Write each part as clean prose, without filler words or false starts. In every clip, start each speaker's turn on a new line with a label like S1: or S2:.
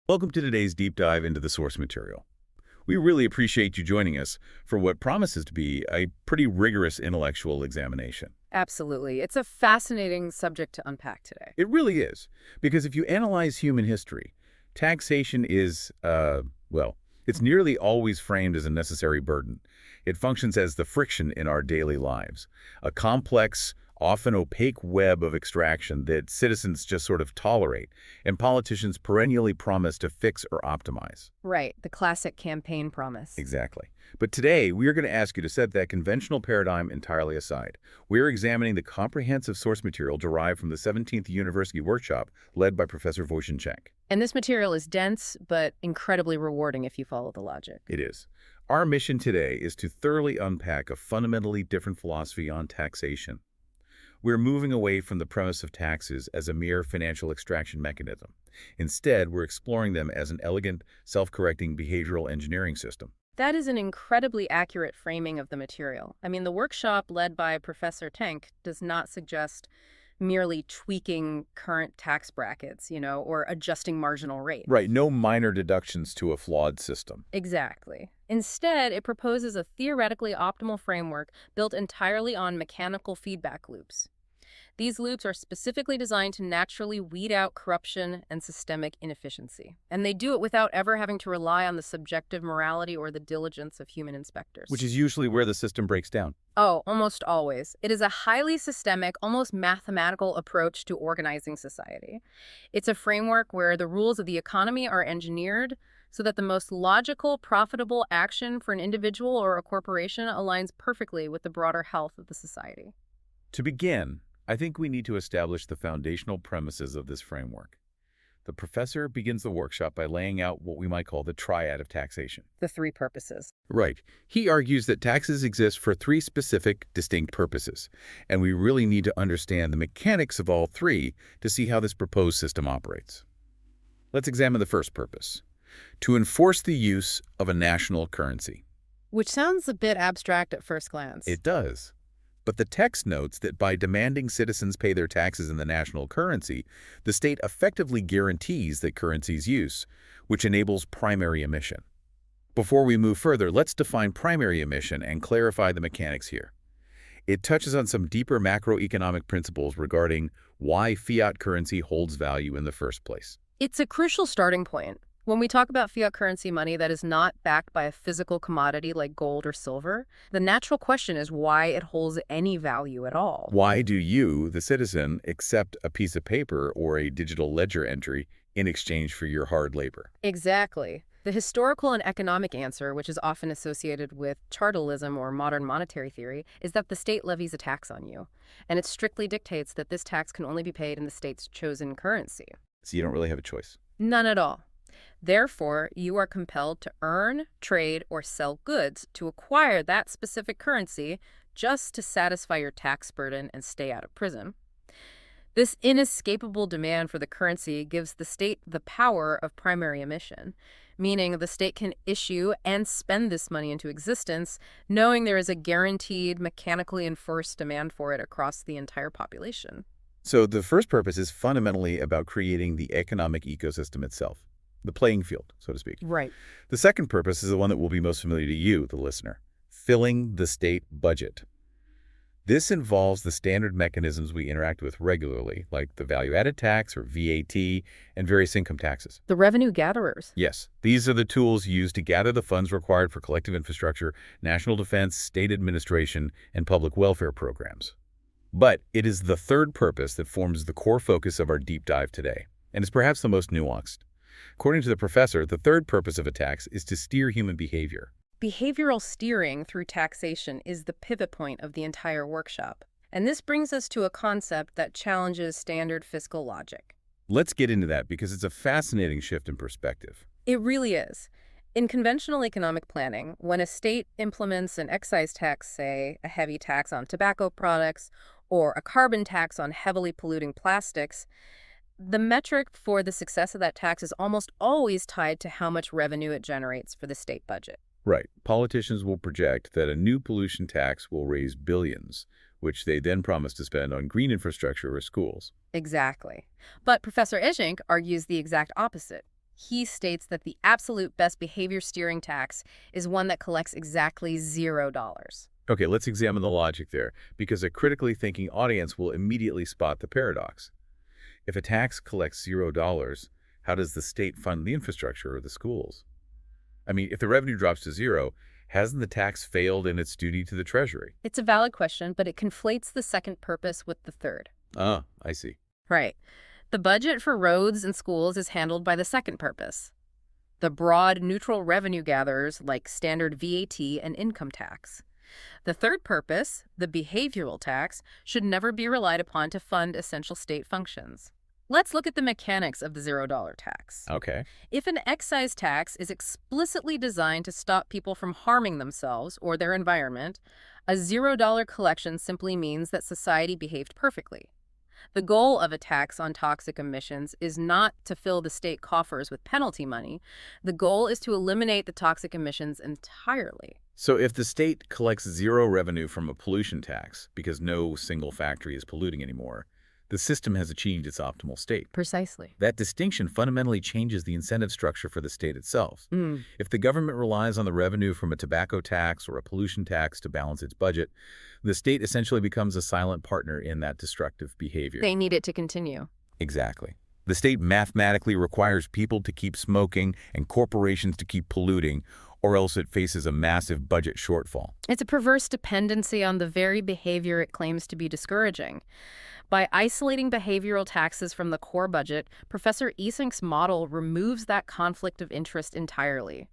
S1: Welcome to today's deep dive into the source material. We really appreciate you joining us for what promises to be a pretty rigorous intellectual examination.
S2: Absolutely. It's a fascinating subject to unpack today.
S1: It really is, because if you analyze human history, taxation is, well, it's nearly always framed as a necessary burden. It functions as the friction in our daily lives, a complex, often opaque web of extraction that citizens just sort of tolerate, and politicians perennially promise to fix or optimize.
S2: Right, the classic campaign promise.
S1: Exactly. But today, we are going to ask you to set that conventional paradigm entirely aside. We're examining the comprehensive source material derived from the 17th University Workshop led by Professor Wojciechek.
S2: And this material is dense, but incredibly rewarding if you follow the logic.
S1: It is. Our mission today is to thoroughly unpack a fundamentally different philosophy on taxation. We're moving away from the premise of taxes as a mere financial extraction mechanism. Instead, we're exploring them as an elegant, self-correcting behavioral engineering system.
S2: That is an incredibly accurate framing of the material. I mean, the workshop led by Professor Tank does not suggest merely tweaking current tax brackets, or adjusting marginal rates.
S1: Right, no minor deductions to a flawed system.
S2: Exactly. Instead, it proposes a theoretically optimal framework built entirely on mechanical feedback loops. These loops are specifically designed to naturally weed out corruption and systemic inefficiency. And they do it without ever having to rely on the subjective morality or the diligence of human inspectors.
S1: Which is usually where the system breaks down.
S2: Oh, almost always. It is a highly systemic, almost mathematical approach to organizing society. It's a framework where the rules of the economy are engineered so that the most logical, profitable action for an individual or a corporation aligns perfectly with the broader health of the society.
S1: To begin, I think we need to establish the foundational premises of this framework. The professor begins the workshop by laying out what we might call the triad of taxation.
S2: The three purposes.
S1: Right. He argues that taxes exist for three specific, distinct purposes, and we really need to understand the mechanics of all three to see how this proposed system operates. Let's examine the first purpose: to enforce the use of a national currency.
S2: Which sounds a bit abstract at first glance.
S1: It does. But the text notes that by demanding citizens pay their taxes in the national currency, the state effectively guarantees that currency's use, which enables primary emission. Before we move further, let's define primary emission and clarify the mechanics here. It touches on some deeper macroeconomic principles regarding why fiat currency holds value in the first place.
S2: It's a crucial starting point. When we talk about fiat currency money that is not backed by a physical commodity like gold or silver, the natural question is why it holds any value at all.
S1: Why do you, the citizen, accept a piece of paper or a digital ledger entry in exchange for your hard labor?
S2: Exactly. The historical and economic answer, which is often associated with chartalism or modern monetary theory, is that the state levies a tax on you, and it strictly dictates that this tax can only be paid in the state's chosen currency.
S1: So you don't really have a choice.
S2: None at all. Therefore, you are compelled to earn, trade, or sell goods to acquire that specific currency just to satisfy your tax burden and stay out of prison. This inescapable demand for the currency gives the state the power of primary emission, meaning the state can issue and spend this money into existence, knowing there is a guaranteed, mechanically enforced demand for it across the entire population.
S1: So the first purpose is fundamentally about creating the economic ecosystem itself. The playing field, so to speak.
S2: Right.
S1: The second purpose is the one that will be most familiar to you, the listener: filling the state budget. This involves the standard mechanisms we interact with regularly, like the value-added tax or VAT and various income taxes.
S2: The revenue gatherers.
S1: Yes, these are the tools used to gather the funds required for collective infrastructure, national defense, state administration, and public welfare programs. But it is the third purpose that forms the core focus of our deep dive today, and is perhaps the most nuanced. According to the professor, the third purpose of a tax is to steer human behavior.
S2: Behavioral steering through taxation is the pivot point of the entire workshop. And this brings us to a concept that challenges standard fiscal logic.
S1: Let's get into that because it's a fascinating shift in perspective.
S2: It really is. In conventional economic planning, when a state implements an excise tax, say a heavy tax on tobacco products, or a carbon tax on heavily polluting plastics, the metric for the success of that tax is almost always tied to how much revenue it generates for the state budget.
S1: Right. Politicians will project that a new pollution tax will raise billions, which they then promise to spend on green infrastructure or schools.
S2: Exactly. But Professor Njegomir argues the exact opposite. He states that the absolute best behavior steering tax is one that collects exactly $0.
S1: Okay, let's examine the logic there, because a critically thinking audience will immediately spot the paradox. If a tax collects $0, how does the state fund the infrastructure or the schools? I mean, if the revenue drops to zero, hasn't the tax failed in its duty to the Treasury?
S2: It's a valid question, but it conflates the second purpose with the third.
S1: Ah, I see.
S2: Right. The budget for roads and schools is handled by the second purpose. The broad, neutral revenue gatherers like standard VAT and income tax. The third purpose, the behavioral tax, should never be relied upon to fund essential state functions. Let's look at the mechanics of the $0 tax.
S1: Okay.
S2: If an excise tax is explicitly designed to stop people from harming themselves or their environment, a $0 collection simply means that society behaved perfectly. The goal of a tax on toxic emissions is not to fill the state coffers with penalty money. The goal is to eliminate the toxic emissions entirely.
S1: So if the state collects zero revenue from a pollution tax because no single factory is polluting anymore, the system has achieved its optimal state.
S2: Precisely.
S1: That distinction fundamentally changes the incentive structure for the state itself. If the government relies on the revenue from a tobacco tax or a pollution tax to balance its budget, the state essentially becomes a silent partner in that destructive behavior.
S2: They need it to continue.
S1: Exactly. The state mathematically requires people to keep smoking and corporations to keep polluting, or else it faces a massive budget shortfall.
S2: It's a perverse dependency on the very behavior it claims to be discouraging. By isolating behavioral taxes from the core budget, Professor Esink's model removes that conflict of interest entirely.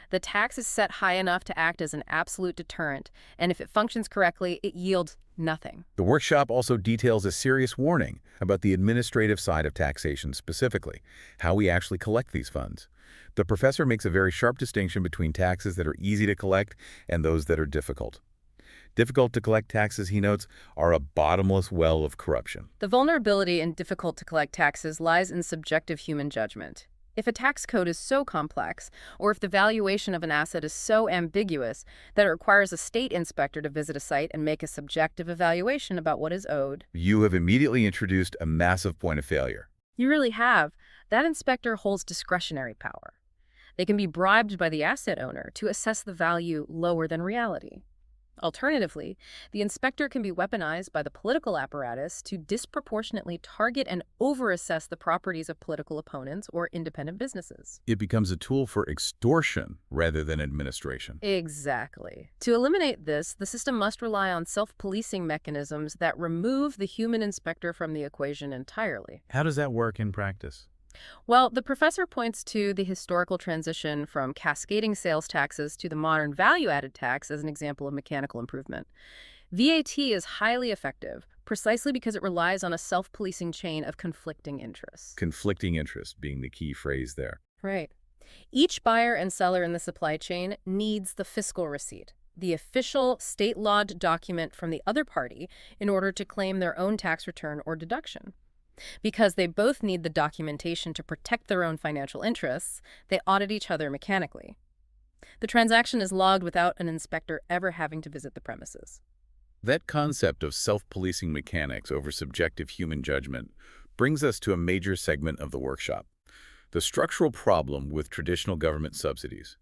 S2: The tax is set high enough to act as an absolute deterrent, and if it functions correctly, it yields nothing.
S1: The workshop also details a serious warning about the administrative side of taxation specifically, how we actually collect these funds. The professor makes a very sharp distinction between taxes that are easy to collect and those that are difficult. Difficult to collect taxes, he notes, are a bottomless well of corruption.
S2: The vulnerability in difficult to collect taxes lies in subjective human judgment. If a tax code is so complex, or if the valuation of an asset is so ambiguous that it requires a state inspector to visit a site and make a subjective evaluation about what is owed.
S1: You have immediately introduced a massive point of failure.
S2: You really have. That inspector holds discretionary power. They can be bribed by the asset owner to assess the value lower than reality. Alternatively, the inspector can be weaponized by the political apparatus to disproportionately target and overassess the properties of political opponents or independent businesses.
S1: It becomes a tool for extortion rather than administration.
S2: Exactly. To eliminate this, the system must rely on self-policing mechanisms that remove the human inspector from the equation entirely.
S1: How does that work in practice?
S2: Well, the professor points to the historical transition from cascading sales taxes to the modern value-added tax as an example of mechanical improvement. VAT is highly effective, precisely because it relies on a self-policing chain of conflicting interests.
S1: Conflicting interest being the key phrase there.
S2: Right. Each buyer and seller in the supply chain needs the fiscal receipt, the official state-lawed document from the other party, in order to claim their own tax return or deduction. Because they both need the documentation to protect their own financial interests, they audit each other mechanically. The transaction is logged without an inspector ever having to visit the premises.
S1: That concept of self-policing mechanics over subjective human judgment brings us to a major segment of the workshop, the structural problem with traditional government subsidies.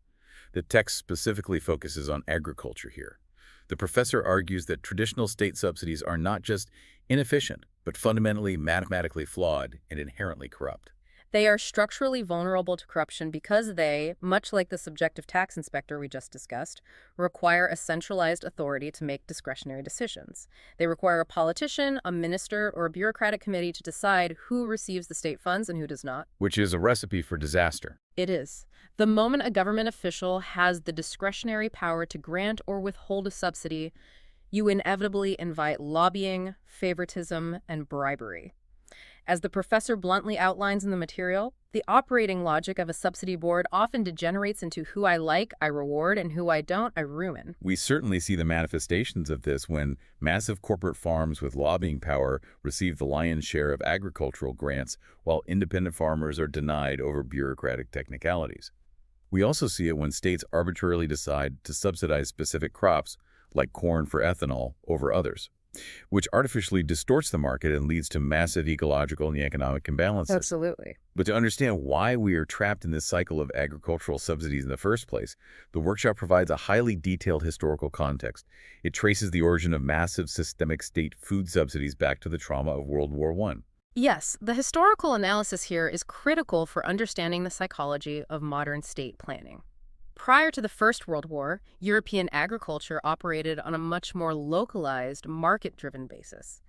S1: The text specifically focuses on agriculture here. The professor argues that traditional state subsidies are not just inefficient, but fundamentally mathematically flawed and inherently corrupt.
S2: They are structurally vulnerable to corruption because they, much like the subjective tax inspector we just discussed, require a centralized authority to make discretionary decisions. They require a politician, a minister, or a bureaucratic committee to decide who receives the state funds and who does not.
S1: Which is a recipe for disaster.
S2: It is. The moment a government official has the discretionary power to grant or withhold a subsidy, you inevitably invite lobbying, favoritism, and bribery. As the professor bluntly outlines in the material, the operating logic of a subsidy board often degenerates into who I like, I reward, and who I don't, I ruin.
S1: We certainly see the manifestations of this when massive corporate farms with lobbying power receive the lion's share of agricultural grants, while independent farmers are denied over bureaucratic technicalities. We also see it when states arbitrarily decide to subsidize specific crops, like corn for ethanol, over others. which artificially distorts the market and leads to massive ecological and economic imbalances.
S2: Absolutely.
S1: But to understand why we are trapped in this cycle of agricultural subsidies in the first place, the workshop provides a highly detailed historical context. It traces the origin of massive systemic state food subsidies back to the trauma of World War I.
S2: Yes, the historical analysis here is critical for understanding the psychology of modern state planning. Prior to the First World War, European agriculture operated on a much more localized, market-driven basis.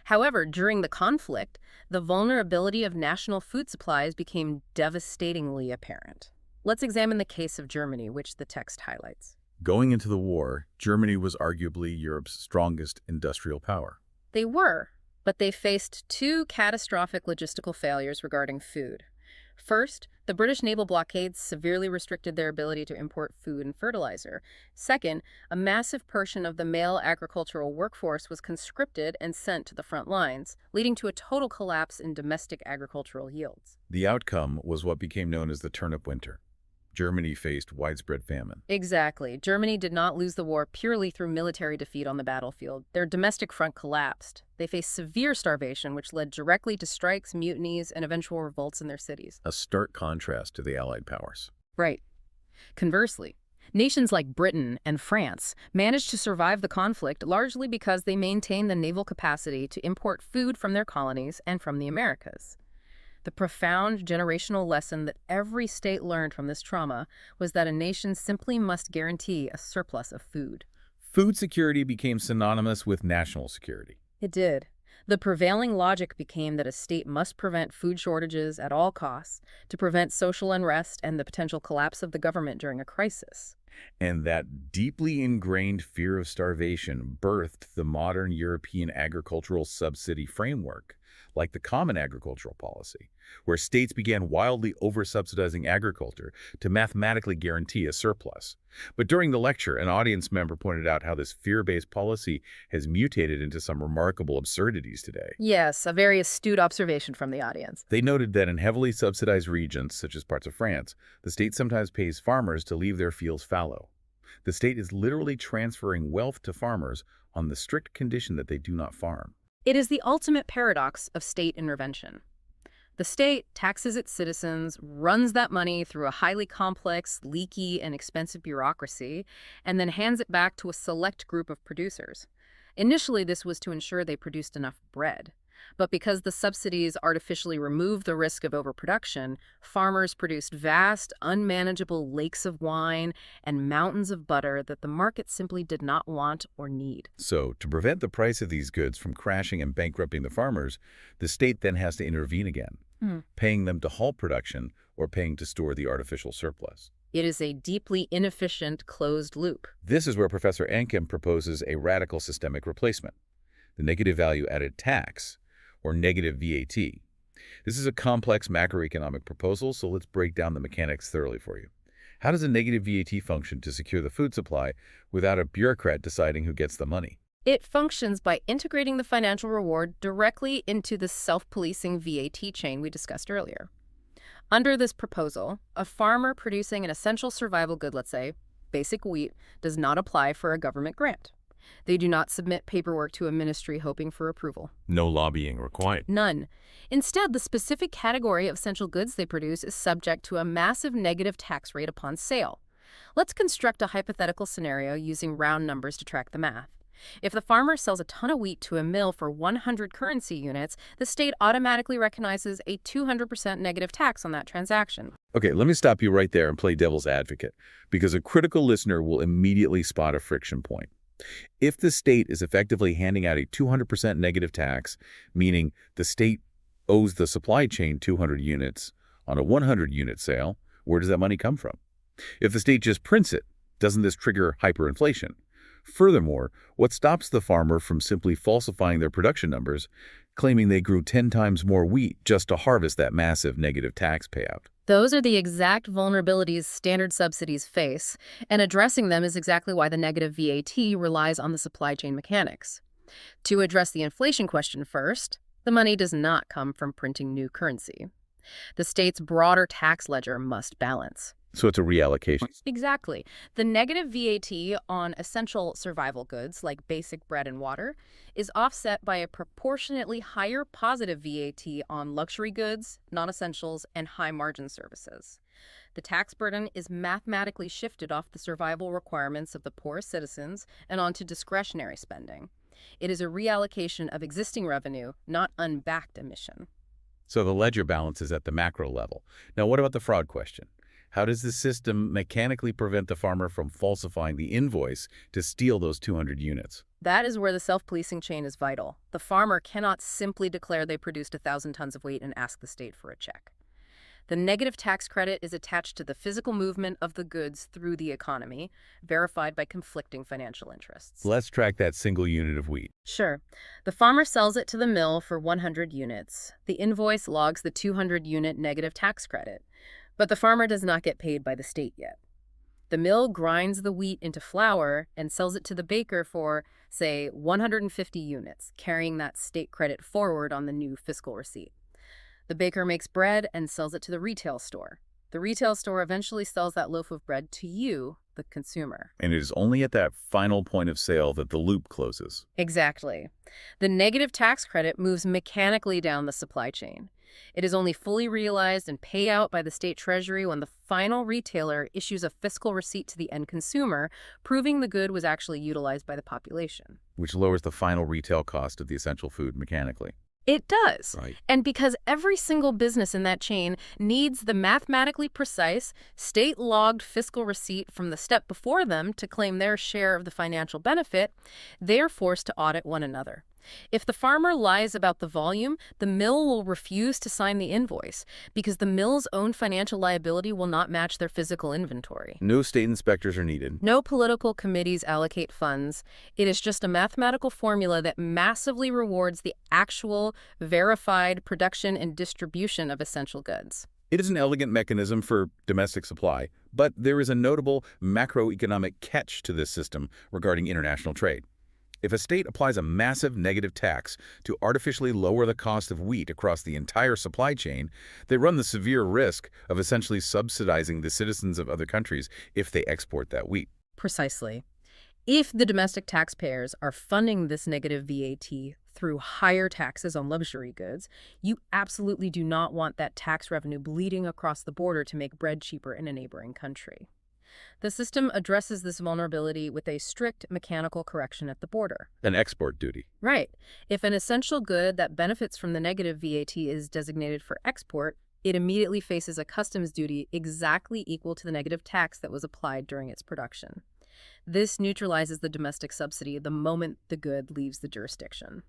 S2: However, during the conflict, the vulnerability of national food supplies became devastatingly apparent. Let's examine the case of Germany, which the text highlights.
S1: Going into the war, Germany was arguably Europe's strongest industrial power.
S2: They were, but they faced two catastrophic logistical failures regarding food. First, the British naval blockades severely restricted their ability to import food and fertilizer. Second, a massive portion of the male agricultural workforce was conscripted and sent to the front lines, leading to a total collapse in domestic agricultural yields.
S1: The outcome was what became known as the turnip winter. Germany faced widespread famine.
S2: Exactly. Germany did not lose the war purely through military defeat on the battlefield. Their domestic front collapsed. They faced severe starvation, which led directly to strikes, mutinies, and eventual revolts in their cities.
S1: A stark contrast to the Allied powers.
S2: Right. Conversely, nations like Britain and France managed to survive the conflict largely because they maintained the naval capacity to import food from their colonies and from the Americas. The profound generational lesson that every state learned from this trauma was that a nation simply must guarantee a surplus of food.
S1: Food security became synonymous with national security.
S2: It did. The prevailing logic became that a state must prevent food shortages at all costs to prevent social unrest and the potential collapse of the government during a crisis.
S1: And that deeply ingrained fear of starvation birthed the modern European agricultural subsidy framework, like the Common Agricultural Policy, where states began wildly over-subsidizing agriculture to mathematically guarantee a surplus. But during the lecture, an audience member pointed out how this fear-based policy has mutated into some remarkable absurdities today.
S2: Yes, a very astute observation from the audience.
S1: They noted that in heavily subsidized regions, such as parts of France, the state sometimes pays farmers to leave their fields fallow. The state is literally transferring wealth to farmers on the strict condition that they do not farm.
S2: It is the ultimate paradox of state intervention. The state taxes its citizens, runs that money through a highly complex, leaky, and expensive bureaucracy, and then hands it back to a select group of producers. Initially, this was to ensure they produced enough bread. But because the subsidies artificially removed the risk of overproduction, farmers produced vast, unmanageable lakes of wine and mountains of butter that the market simply did not want or need.
S1: So, to prevent the price of these goods from crashing and bankrupting the farmers, the state then has to intervene again, paying them to halt production or paying to store the artificial surplus.
S2: It is a deeply inefficient closed loop.
S1: This is where Professor Enkem proposes a radical systemic replacement, the negative value added tax, or negative VAT. This is a complex macroeconomic proposal, so let's break down the mechanics thoroughly for you. How does a negative VAT function to secure the food supply without a bureaucrat deciding who gets the money?
S2: It functions by integrating the financial reward directly into the self-policing VAT chain we discussed earlier. Under this proposal, a farmer producing an essential survival good, let's say, basic wheat, does not apply for a government grant. They do not submit paperwork to a ministry hoping for approval.
S1: No lobbying required.
S2: None. Instead, the specific category of essential goods they produce is subject to a massive negative tax rate upon sale. Let's construct a hypothetical scenario using round numbers to track the math. If the farmer sells a ton of wheat to a mill for 100 currency units, the state automatically recognizes a 200% negative tax on that transaction.
S1: Okay, let me stop you right there and play devil's advocate, because a critical listener will immediately spot a friction point. If the state is effectively handing out a 200% negative tax, meaning the state owes the supply chain 200 units on a 100-unit sale, where does that money come from? If the state just prints it, doesn't this trigger hyperinflation? Furthermore, what stops the farmer from simply falsifying their production numbers, claiming they grew 10 times more wheat just to harvest that massive negative tax payout?
S2: Those are the exact vulnerabilities standard subsidies face, and addressing them is exactly why the negative VAT relies on the supply chain mechanics. To address the inflation question first, the money does not come from printing new currency. The state's broader tax ledger must balance.
S1: So it's a reallocation.
S2: Exactly. The negative VAT on essential survival goods like basic bread and water is offset by a proportionately higher positive VAT on luxury goods, non-essentials, and high-margin services. The tax burden is mathematically shifted off the survival requirements of the poorest citizens and onto discretionary spending. It is a reallocation of existing revenue, not unbacked emission.
S1: So the ledger balance is at the macro level. Now, what about the fraud question? How does the system mechanically prevent the farmer from falsifying the invoice to steal those 200 units?
S2: That is where the self-policing chain is vital. The farmer cannot simply declare they produced 1,000 tons of wheat and ask the state for a check. The negative tax credit is attached to the physical movement of the goods through the economy, verified by conflicting financial interests.
S1: Let's track that single unit of wheat.
S2: Sure. The farmer sells it to the mill for 100 units. The invoice logs the 200-unit negative tax credit. But the farmer does not get paid by the state yet. The mill grinds the wheat into flour and sells it to the baker for, say, 150 units, carrying that state credit forward on the new fiscal receipt. The baker makes bread and sells it to the retail store. The retail store eventually sells that loaf of bread to you, the consumer.
S1: And it is only at that final point of sale that the loop closes.
S2: Exactly. The negative tax credit moves mechanically down the supply chain. It is only fully realized and paid out by the state treasury when the final retailer issues a fiscal receipt to the end consumer, proving the good was actually utilized by the population.
S1: Which lowers the final retail cost of the essential food mechanically.
S2: It does.
S1: Right.
S2: And because every single business in that chain needs the mathematically precise, state-logged fiscal receipt from the step before them to claim their share of the financial benefit, they are forced to audit one another. If the farmer lies about the volume, the mill will refuse to sign the invoice because the mill's own financial liability will not match their physical inventory.
S1: No state inspectors are needed.
S2: No political committees allocate funds. It is just a mathematical formula that massively rewards the actual, verified production and distribution of essential goods.
S1: It is an elegant mechanism for domestic supply, but there is a notable macroeconomic catch to this system regarding international trade. If a state applies a massive negative tax to artificially lower the cost of wheat across the entire supply chain, they run the severe risk of essentially subsidizing the citizens of other countries if they export that wheat.
S2: Precisely. If the domestic taxpayers are funding this negative VAT through higher taxes on luxury goods, you absolutely do not want that tax revenue bleeding across the border to make bread cheaper in a neighboring country. The system addresses this vulnerability with a strict mechanical correction at the border.
S1: An export duty.
S2: Right. If an essential good that benefits from the negative VAT is designated for export, it immediately faces a customs duty exactly equal to the negative tax that was applied during its production. This neutralizes the domestic subsidy the moment the good leaves the jurisdiction.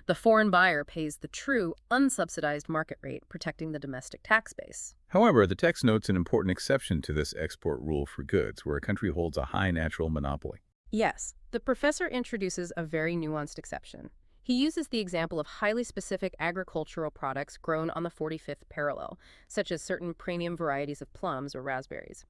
S2: The foreign buyer pays the true, unsubsidized market rate, protecting the domestic tax base.
S1: However, the text notes an important exception to this export rule for goods, where a country holds a high natural monopoly.
S2: Yes, the professor introduces a very nuanced exception. He uses the example of highly specific agricultural products grown on the 45th parallel, such as certain premium varieties of plums or raspberries.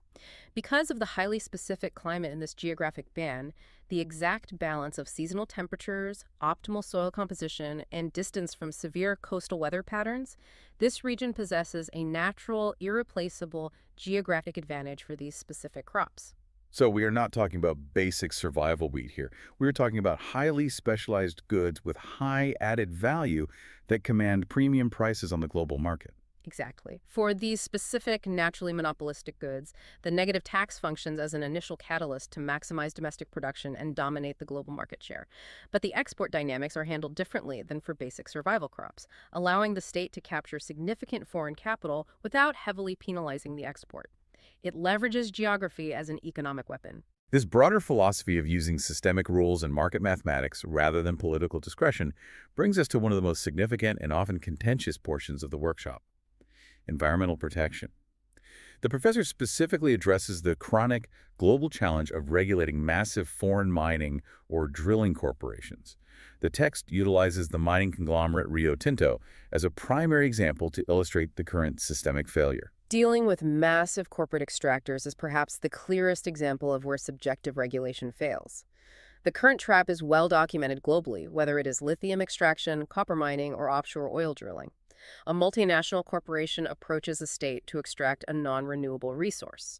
S2: Because of the highly specific climate in this geographic band, the exact balance of seasonal temperatures, optimal soil composition, and distance from severe coastal weather patterns, this region possesses a natural, irreplaceable geographic advantage for these specific crops.
S1: So we are not talking about basic survival wheat here. We're talking about highly specialized goods with high added value that command premium prices on the global market.
S2: Exactly. For these specific, naturally monopolistic goods, the negative tax functions as an initial catalyst to maximize domestic production and dominate the global market share. But the export dynamics are handled differently than for basic survival crops, allowing the state to capture significant foreign capital without heavily penalizing the export. It leverages geography as an economic weapon.
S1: This broader philosophy of using systemic rules and market mathematics rather than political discretion brings us to one of the most significant and often contentious portions of the workshop: environmental protection. The professor specifically addresses the chronic global challenge of regulating massive foreign mining or drilling corporations. The text utilizes the mining conglomerate Rio Tinto as a primary example to illustrate the current systemic failure.
S2: Dealing with massive corporate extractors is perhaps the clearest example of where subjective regulation fails. The current trap is well documented globally, whether it is lithium extraction, copper mining, or offshore oil drilling. A multinational corporation approaches a state to extract a non-renewable resource.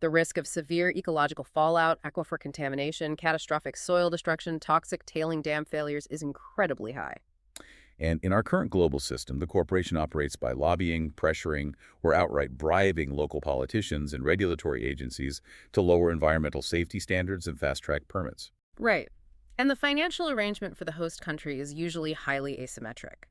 S2: The risk of severe ecological fallout, aquifer contamination, catastrophic soil destruction, toxic tailing dam failures is incredibly high.
S1: And in our current global system, the corporation operates by lobbying, pressuring, or outright bribing local politicians and regulatory agencies to lower environmental safety standards and fast-track permits.
S2: Right. And the financial arrangement for the host country is usually highly asymmetric.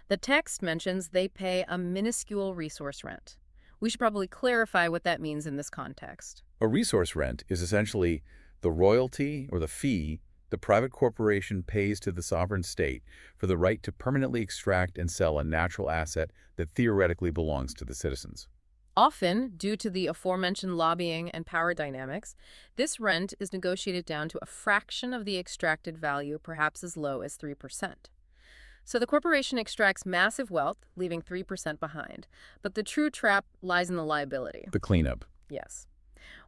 S2: The text mentions they pay a minuscule resource rent. We should probably clarify what that means in this context.
S1: A resource rent is essentially the royalty or the fee the private corporation pays to the sovereign state for the right to permanently extract and sell a natural asset that theoretically belongs to the citizens.
S2: Often, due to the aforementioned lobbying and power dynamics, this rent is negotiated down to a fraction of the extracted value, perhaps as low as 3%. So the corporation extracts massive wealth, leaving 3% behind. But the true trap lies in the liability.
S1: The cleanup.
S2: Yes.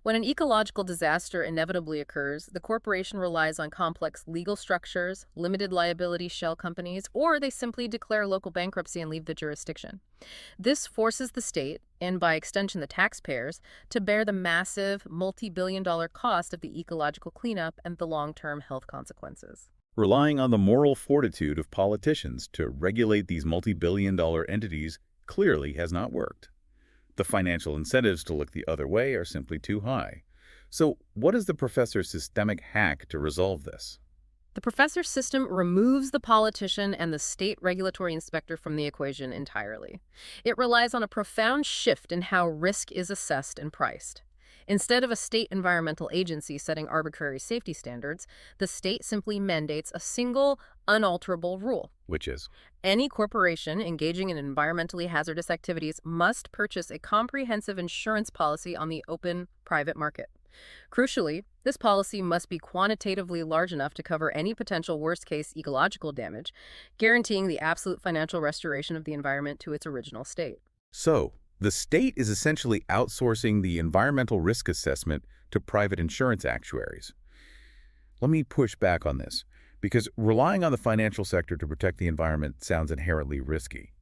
S2: When an ecological disaster inevitably occurs, the corporation relies on complex legal structures, limited liability shell companies, or they simply declare local bankruptcy and leave the jurisdiction. This forces the state, and by extension the taxpayers, to bear the massive, multi-billion-dollar cost of the ecological cleanup and the long-term health consequences.
S1: Relying on the moral fortitude of politicians to regulate these multi-billion-dollar entities clearly has not worked. The financial incentives to look the other way are simply too high. So what is the professor's systemic hack to resolve this?
S2: The professor system removes the politician and the state regulatory inspector from the equation entirely. It relies on a profound shift in how risk is assessed and priced. Instead of a state environmental agency setting arbitrary safety standards, the state simply mandates a single, unalterable rule.
S1: Which is?
S2: Any corporation engaging in environmentally hazardous activities must purchase a comprehensive insurance policy on the open private market. Crucially, this policy must be quantitatively large enough to cover any potential worst-case ecological damage, guaranteeing the absolute financial restoration of the environment to its original state.
S1: So, the state is essentially outsourcing the environmental risk assessment to private insurance actuaries. Let me push back on this, because relying on the financial sector to protect the environment sounds inherently risky.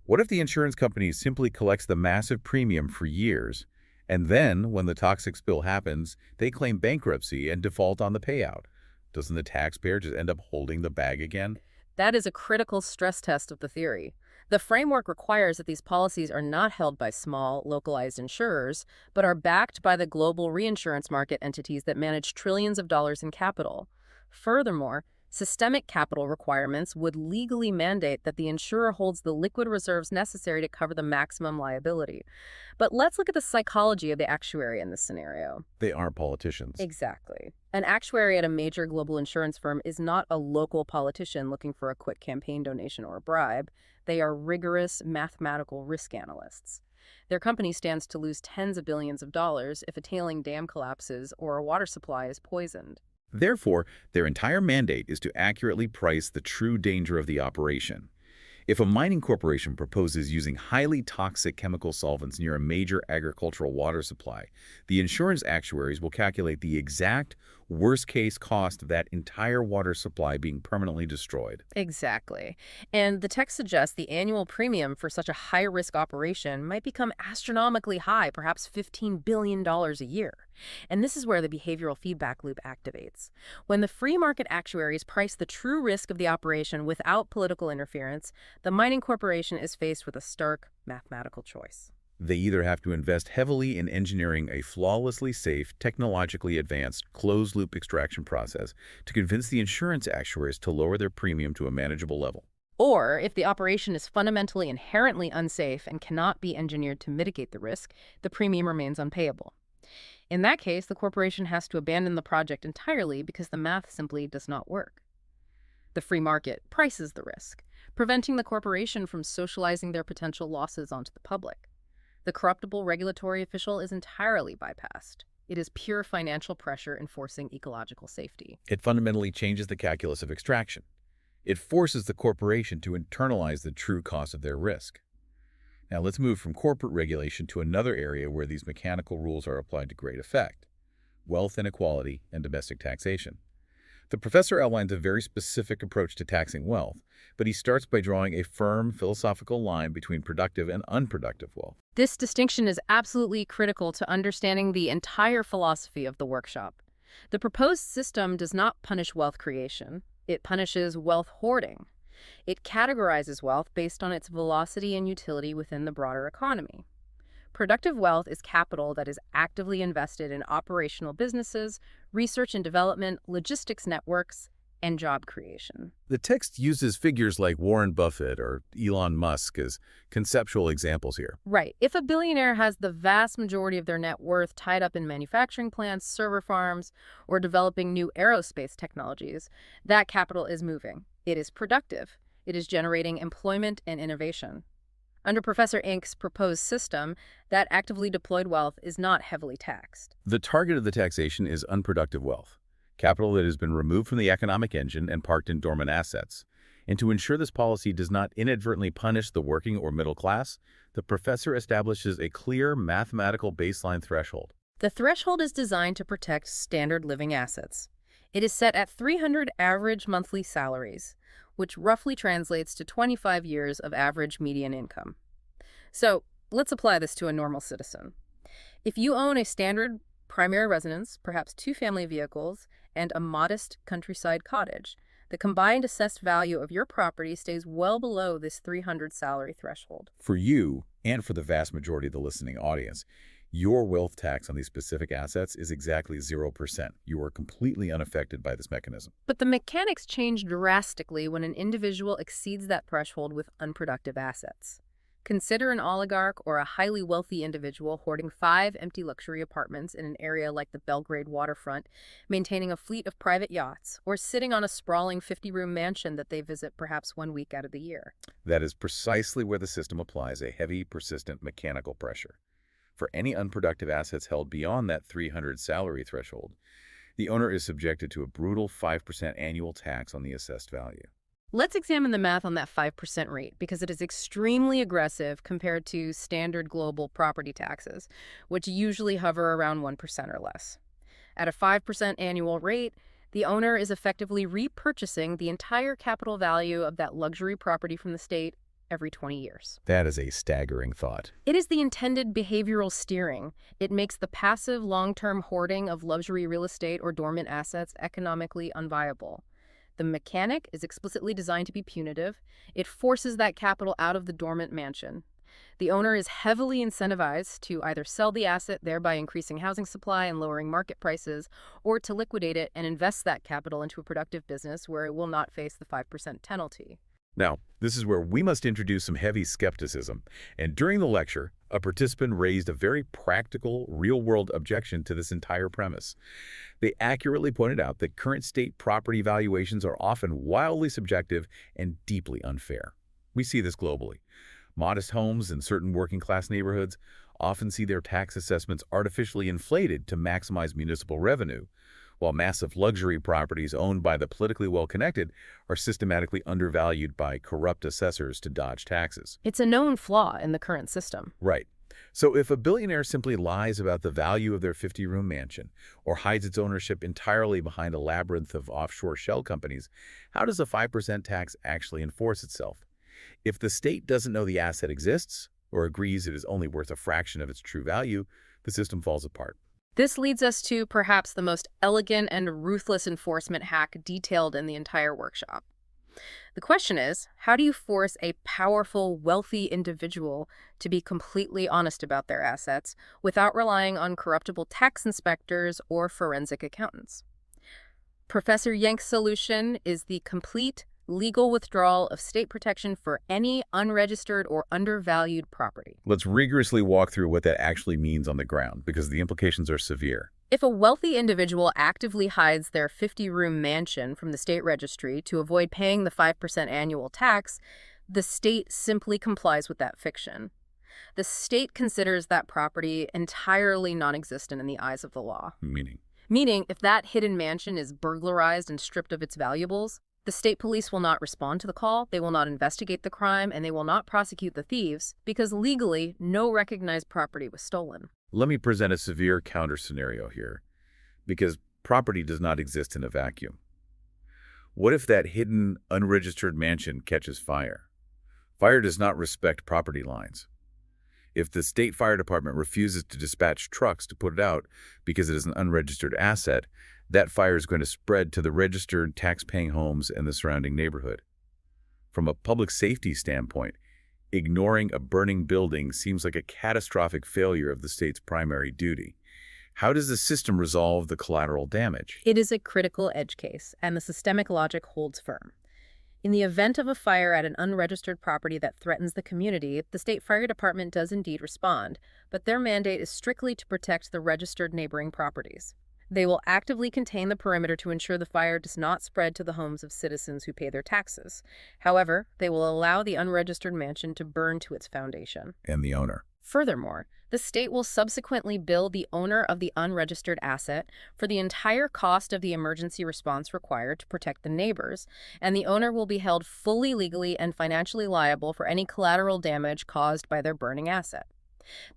S1: What if the insurance company simply collects the massive premium for years, and then, when the toxic spill happens, they claim bankruptcy and default on the payout? Doesn't the taxpayer just end up holding the bag again?
S2: That is a critical stress test of the theory. The framework requires that these policies are not held by small, localized insurers, but are backed by the global reinsurance market entities that manage trillions of dollars in capital. Furthermore, systemic capital requirements would legally mandate that the insurer holds the liquid reserves necessary to cover the maximum liability. But let's look at the psychology of the actuary in this scenario.
S1: They aren't politicians.
S2: Exactly. An actuary at a major global insurance firm is not a local politician looking for a quick campaign donation or a bribe. They are rigorous mathematical risk analysts. Their company stands to lose tens of billions of dollars if a tailing dam collapses or a water supply is poisoned.
S1: Therefore, their entire mandate is to accurately price the true danger of the operation. If a mining corporation proposes using highly toxic chemical solvents near a major agricultural water supply, the insurance actuaries will calculate the exact worst-case cost of that entire water supply being permanently destroyed.
S2: Exactly. And the text suggests the annual premium for such a high-risk operation might become astronomically high, perhaps $15 billion a year. And this is where the behavioral feedback loop activates. When the free market actuaries price the true risk of the operation without political interference, the mining corporation is faced with a stark mathematical choice.
S1: They either have to invest heavily in engineering a flawlessly safe, technologically advanced, closed-loop extraction process to convince the insurance actuaries to lower their premium to a manageable level.
S2: Or, if the operation is fundamentally inherently unsafe and cannot be engineered to mitigate the risk, the premium remains unpayable. In that case, the corporation has to abandon the project entirely because the math simply does not work. The free market prices the risk, preventing the corporation from socializing their potential losses onto the public. The corruptible regulatory official is entirely bypassed. It is pure financial pressure enforcing ecological safety.
S1: It fundamentally changes the calculus of extraction. It forces the corporation to internalize the true cost of their risk. Now let's move from corporate regulation to another area where these mechanical rules are applied to great effect: wealth inequality and domestic taxation. The professor outlines a very specific approach to taxing wealth, but he starts by drawing a firm philosophical line between productive and unproductive wealth.
S2: This distinction is absolutely critical to understanding the entire philosophy of the workshop. The proposed system does not punish wealth creation. It punishes wealth hoarding. It categorizes wealth based on its velocity and utility within the broader economy. Productive wealth is capital that is actively invested in operational businesses, research and development, logistics networks, and job creation.
S1: The text uses figures like Warren Buffett or Elon Musk as conceptual examples here.
S2: Right. If a billionaire has the vast majority of their net worth tied up in manufacturing plants, server farms, or developing new aerospace technologies, that capital is moving. It is productive. It is generating employment and innovation. Under Professor Ink's proposed system, that actively deployed wealth is not heavily taxed.
S1: The target of the taxation is unproductive wealth, capital that has been removed from the economic engine and parked in dormant assets. And to ensure this policy does not inadvertently punish the working or middle class, the professor establishes a clear mathematical baseline threshold.
S2: The threshold is designed to protect standard living assets. It is set at 300 average monthly salaries, which roughly translates to 25 years of average median income. So let's apply this to a normal citizen. If you own a standard primary residence, perhaps 2 family vehicles, and a modest countryside cottage, the combined assessed value of your property stays well below this 300 salary threshold.
S1: For you, and for the vast majority of the listening audience, your wealth tax on these specific assets is exactly 0%. You are completely unaffected by this mechanism.
S2: But the mechanics change drastically when an individual exceeds that threshold with unproductive assets. Consider an oligarch or a highly wealthy individual hoarding 5 empty luxury apartments in an area like the Belgrade waterfront, maintaining a fleet of private yachts, or sitting on a sprawling 50-room mansion that they visit perhaps 1 week out of the year.
S1: That is precisely where the system applies a heavy, persistent mechanical pressure. For any unproductive assets held beyond that 300 salary threshold, the owner is subjected to a brutal 5% annual tax on the assessed value.
S2: Let's examine the math on that 5% rate because it is extremely aggressive compared to standard global property taxes, which usually hover around 1% or less. At a 5% annual rate, the owner is effectively repurchasing the entire capital value of that luxury property from the state every 20 years.
S1: That is a staggering thought.
S2: It is the intended behavioral steering. It makes the passive long-term hoarding of luxury real estate or dormant assets economically unviable. The mechanic is explicitly designed to be punitive. It forces that capital out of the dormant mansion. The owner is heavily incentivized to either sell the asset, thereby increasing housing supply and lowering market prices, or to liquidate it and invest that capital into a productive business where it will not face the 5% penalty.
S1: Now, this is where we must introduce some heavy skepticism. And during the lecture, a participant raised a very practical, real-world objection to this entire premise. They accurately pointed out that current state property valuations are often wildly subjective and deeply unfair. We see this globally. Modest homes in certain working-class neighborhoods often see their tax assessments artificially inflated to maximize municipal revenue, while massive luxury properties owned by the politically well-connected are systematically undervalued by corrupt assessors to dodge taxes.
S2: It's a known flaw in the current system.
S1: Right. So if a billionaire simply lies about the value of their 50-room mansion or hides its ownership entirely behind a labyrinth of offshore shell companies, how does a 5% tax actually enforce itself? If the state doesn't know the asset exists or agrees it is only worth a fraction of its true value, the system falls apart.
S2: This leads us to perhaps the most elegant and ruthless enforcement hack detailed in the entire workshop. The question is, how do you force a powerful, wealthy individual to be completely honest about their assets without relying on corruptible tax inspectors or forensic accountants? Professor Yank's solution is the complete legal withdrawal of state protection for any unregistered or undervalued property.
S1: Let's rigorously walk through what that actually means on the ground, because the implications are severe.
S2: If a wealthy individual actively hides their 50-room mansion from the state registry to avoid paying the 5% annual tax, the state simply complies with that fiction. The state considers that property entirely non-existent in the eyes of the law. Meaning, if that hidden mansion is burglarized and stripped of its valuables, the state police will not respond to the call, they will not investigate the crime, and they will not prosecute the thieves because legally no recognized property was stolen.
S1: Let me present a severe counter scenario here, because property does not exist in a vacuum. What if that hidden, unregistered mansion catches fire? Fire does not respect property lines. If the state fire department refuses to dispatch trucks to put it out because it is an unregistered asset, that fire is going to spread to the registered, tax-paying homes and the surrounding neighborhood. From a public safety standpoint, ignoring a burning building seems like a catastrophic failure of the state's primary duty. How does the system resolve the collateral damage?
S2: It is a critical edge case, and the systemic logic holds firm. In the event of a fire at an unregistered property that threatens the community, the state fire department does indeed respond, but their mandate is strictly to protect the registered neighboring properties. They will actively contain the perimeter to ensure the fire does not spread to the homes of citizens who pay their taxes. However, they will allow the unregistered mansion to burn to its foundation.
S1: And the owner.
S2: Furthermore, the state will subsequently bill the owner of the unregistered asset for the entire cost of the emergency response required to protect the neighbors, and the owner will be held fully legally and financially liable for any collateral damage caused by their burning asset.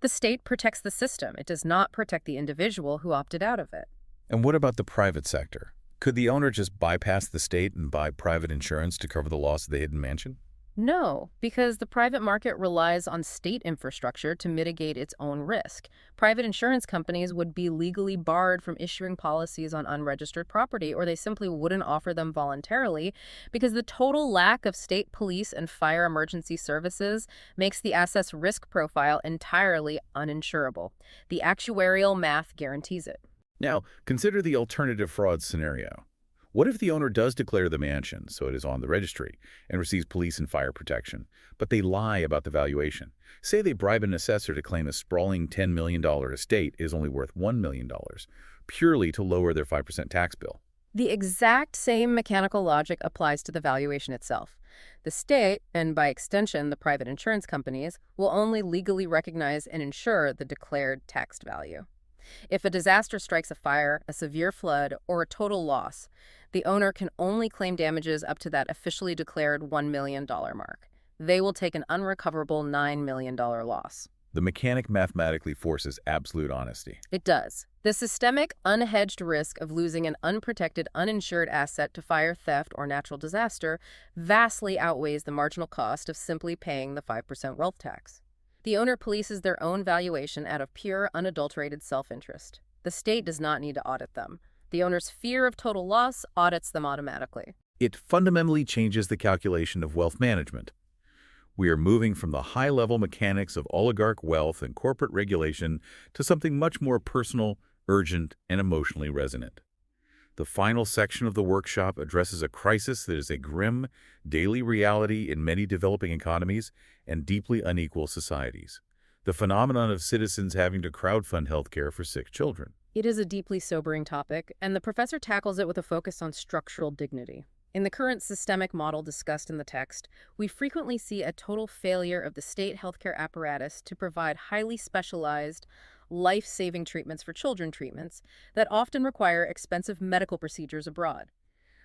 S2: The state protects the system. It does not protect the individual who opted out of it.
S1: And what about the private sector? Could the owner just bypass the state and buy private insurance to cover the loss of the hidden mansion?
S2: No, because the private market relies on state infrastructure to mitigate its own risk. Private insurance companies would be legally barred from issuing policies on unregistered property, or they simply wouldn't offer them voluntarily because the total lack of state police and fire emergency services makes the asset's risk profile entirely uninsurable. The actuarial math guarantees it.
S1: Now, consider the alternative fraud scenario. What if the owner does declare the mansion, so it is on the registry, and receives police and fire protection, but they lie about the valuation? Say they bribe an assessor to claim a sprawling $10 million estate is only worth $1 million, purely to lower their 5% tax bill.
S2: The exact same mechanical logic applies to the valuation itself. The state, and by extension the private insurance companies, will only legally recognize and insure the declared taxed value. If a disaster strikes a fire, a severe flood, or a total loss, the owner can only claim damages up to that officially declared $1 million mark. They will take an unrecoverable $9 million loss.
S1: The mechanic mathematically forces absolute honesty.
S2: It does. The systemic, unhedged risk of losing an unprotected, uninsured asset to fire, theft, or natural disaster vastly outweighs the marginal cost of simply paying the 5% wealth tax. The owner polices their own valuation out of pure, unadulterated self-interest. The state does not need to audit them. The owner's fear of total loss audits them automatically.
S1: It fundamentally changes the calculation of wealth management. We are moving from the high-level mechanics of oligarch wealth and corporate regulation to something much more personal, urgent, and emotionally resonant. The final section of the workshop addresses a crisis that is a grim, daily reality in many developing economies and deeply unequal societies: the phenomenon of citizens having to crowdfund healthcare for sick children.
S2: It is a deeply sobering topic, and the professor tackles it with a focus on structural dignity. In the current systemic model discussed in the text, we frequently see a total failure of the state healthcare apparatus to provide highly specialized, life-saving treatments for children treatments that often require expensive medical procedures abroad.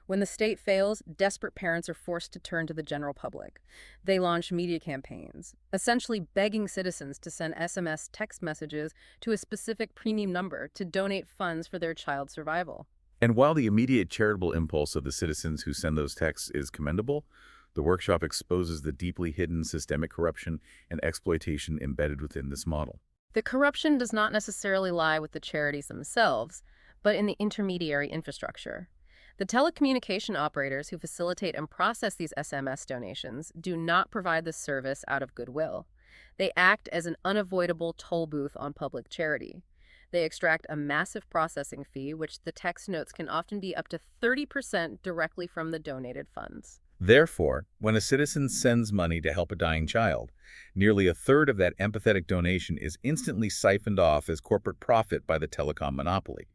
S2: When the state fails, desperate parents are forced to turn to the general public. They launch media campaigns, essentially begging citizens to send SMS text messages to a specific premium number to donate funds for their child's survival.
S1: And while the immediate charitable impulse of the citizens who send those texts is commendable, the workshop exposes the deeply hidden systemic corruption and exploitation embedded within this model.
S2: The corruption does not necessarily lie with the charities themselves, but in the intermediary infrastructure. The telecommunication operators who facilitate and process these SMS donations do not provide this service out of goodwill. They act as an unavoidable toll booth on public charity. They extract a massive processing fee, which the text notes can often be up to 30% directly from the donated funds.
S1: Therefore, when a citizen sends money to help a dying child, nearly a third of that empathetic donation is instantly siphoned off as corporate profit by the telecom monopoly.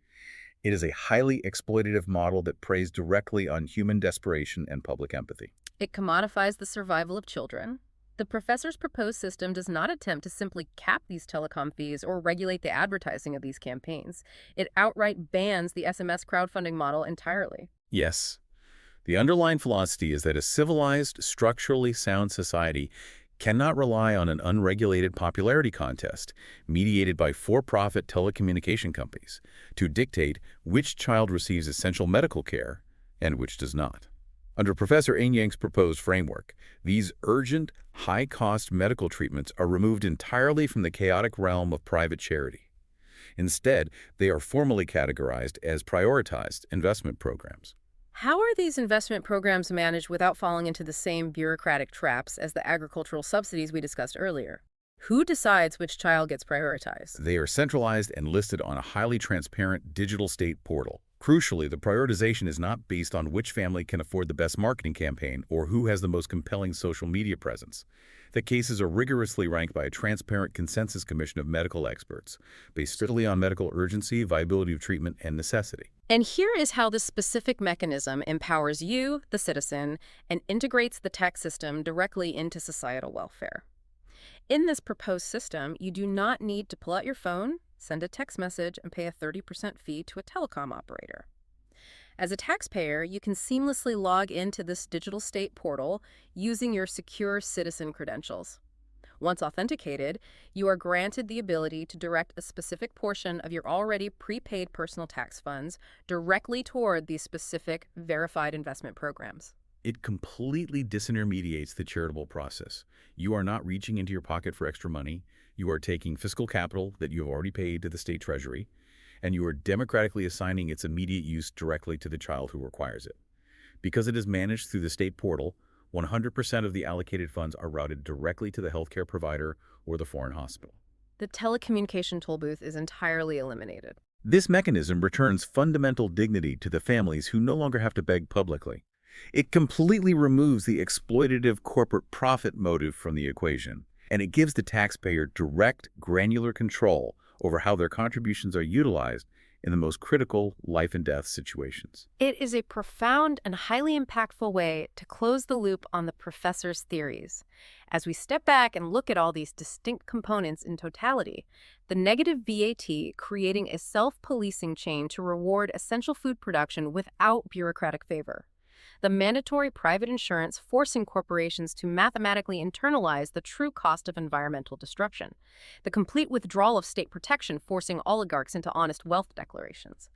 S1: It is a highly exploitative model that preys directly on human desperation and public empathy.
S2: It commodifies the survival of children. The professor's proposed system does not attempt to simply cap these telecom fees or regulate the advertising of these campaigns. It outright bans the SMS crowdfunding model entirely.
S1: Yes. The underlying philosophy is that a civilized, structurally sound society cannot rely on an unregulated popularity contest mediated by for-profit telecommunication companies to dictate which child receives essential medical care and which does not. Under Professor Enyang's proposed framework, these urgent, high-cost medical treatments are removed entirely from the chaotic realm of private charity. Instead, they are formally categorized as prioritized investment programs.
S2: How are these investment programs managed without falling into the same bureaucratic traps as the agricultural subsidies we discussed earlier? Who decides which child gets prioritized?
S1: They are centralized and listed on a highly transparent digital state portal. Crucially, the prioritization is not based on which family can afford the best marketing campaign or who has the most compelling social media presence. The cases are rigorously ranked by a transparent consensus commission of medical experts, based strictly on medical urgency, viability of treatment, and necessity.
S2: And here is how this specific mechanism empowers you, the citizen, and integrates the tax system directly into societal welfare. In this proposed system, you do not need to pull out your phone, send a text message, and pay a 30% fee to a telecom operator. As a taxpayer, you can seamlessly log into this digital state portal using your secure citizen credentials. Once authenticated, you are granted the ability to direct a specific portion of your already prepaid personal tax funds directly toward these specific verified investment programs.
S1: It completely disintermediates the charitable process. You are not reaching into your pocket for extra money. You are taking fiscal capital that you have already paid to the state treasury, and you are democratically assigning its immediate use directly to the child who requires it. Because it is managed through the state portal, 100% of the allocated funds are routed directly to the healthcare provider or the foreign hospital.
S2: The telecommunication toll booth is entirely eliminated.
S1: This mechanism returns fundamental dignity to the families who no longer have to beg publicly. It completely removes the exploitative corporate profit motive from the equation, and it gives the taxpayer direct, granular control over how their contributions are utilized in the most critical life and death situations.
S2: It is a profound and highly impactful way to close the loop on the professor's theories. As we step back and look at all these distinct components in totality, the negative VAT creating a self-policing chain to reward essential food production without bureaucratic favor. The mandatory private insurance forcing corporations to mathematically internalize the true cost of environmental destruction. The complete withdrawal of state protection forcing oligarchs into honest wealth declarations.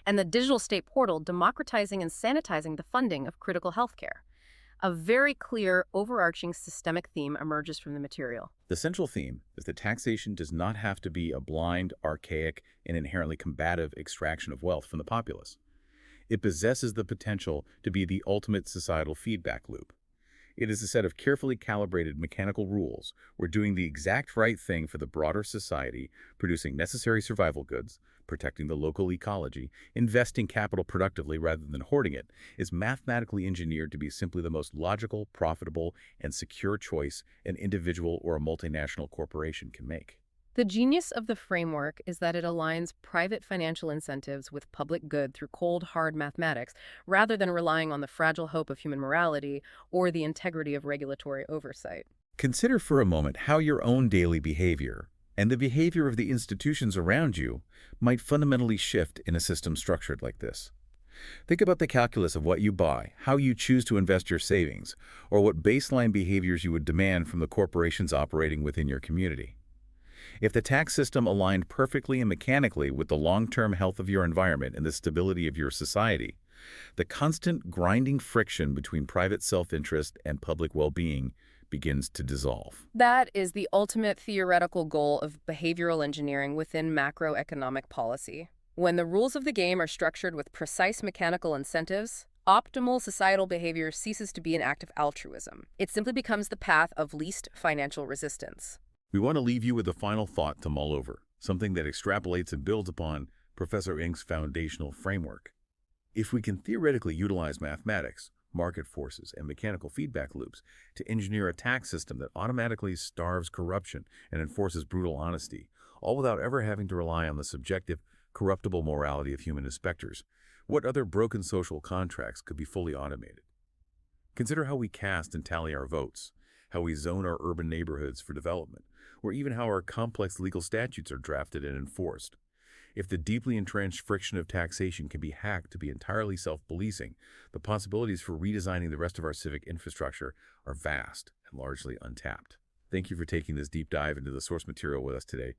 S2: And the digital state portal democratizing and sanitizing the funding of critical healthcare. A very clear, overarching systemic theme emerges from the material.
S1: The central theme is that taxation does not have to be a blind, archaic, and inherently combative extraction of wealth from the populace. It possesses the potential to be the ultimate societal feedback loop. It is a set of carefully calibrated mechanical rules where doing the exact right thing for the broader society, producing necessary survival goods, protecting the local ecology, investing capital productively rather than hoarding it, is mathematically engineered to be simply the most logical, profitable, and secure choice an individual or a multinational corporation can make.
S2: The genius of the framework is that it aligns private financial incentives with public good through cold, hard mathematics, rather than relying on the fragile hope of human morality or the integrity of regulatory oversight.
S1: Consider for a moment how your own daily behavior and the behavior of the institutions around you might fundamentally shift in a system structured like this. Think about the calculus of what you buy, how you choose to invest your savings, or what baseline behaviors you would demand from the corporations operating within your community. If the tax system aligned perfectly and mechanically with the long-term health of your environment and the stability of your society, the constant grinding friction between private self-interest and public well-being begins to dissolve.
S2: That is the ultimate theoretical goal of behavioral engineering within macroeconomic policy. When the rules of the game are structured with precise mechanical incentives, optimal societal behavior ceases to be an act of altruism. It simply becomes the path of least financial resistance.
S1: We want to leave you with a final thought to mull over, something that extrapolates and builds upon Professor Ng's foundational framework. If we can theoretically utilize mathematics, market forces, and mechanical feedback loops to engineer a tax system that automatically starves corruption and enforces brutal honesty, all without ever having to rely on the subjective, corruptible morality of human inspectors, what other broken social contracts could be fully automated? Consider how we cast and tally our votes, how we zone our urban neighborhoods for development, or even how our complex legal statutes are drafted and enforced. If the deeply entrenched friction of taxation can be hacked to be entirely self-policing, the possibilities for redesigning the rest of our civic infrastructure are vast and largely untapped. Thank you for taking this deep dive into the source material with us today.